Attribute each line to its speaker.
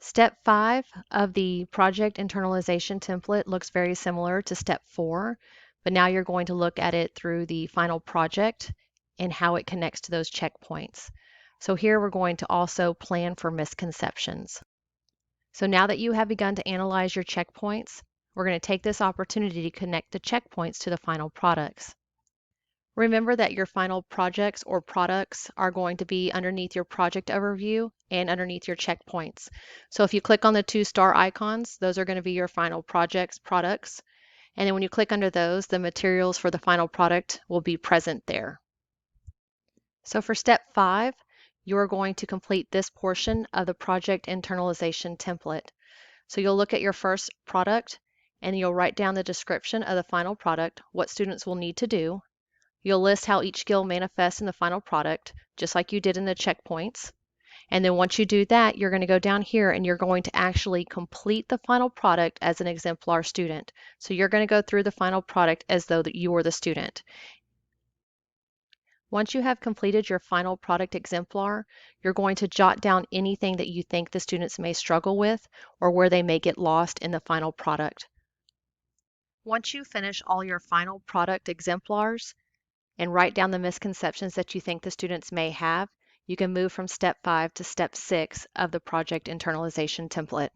Speaker 1: Step 5 of the project internalization template looks very similar to step 4, but now you're going to look at it through the final project and how it connects to those checkpoints. So here we're going to also plan for misconceptions. So now that you have begun to analyze your checkpoints, we're going to take this opportunity to connect the checkpoints to the final products. Remember that your final projects or products are going to be underneath your project overview and underneath your checkpoints. So if you click on the 2-star icons, those are going to be your final products. And then when you click under those, the materials for the final product will be present there. So for step 5, you're going to complete this portion of the project internalization template. So you'll look at your first product and you'll write down the description of the final product, what students will need to do. You'll list how each skill manifests in the final product, just like you did in the checkpoints. And then once you do that, you're going to go down here and you're going to actually complete the final product as an exemplar student. So you're going to go through the final product as though that you were the student. Once you have completed your final product exemplar, you're going to jot down anything that you think the students may struggle with or where they may get lost in the final product. Once you finish all your final product exemplars, and write down the misconceptions that you think the students may have, you can move from step 5 to step 6 of the project internalization template.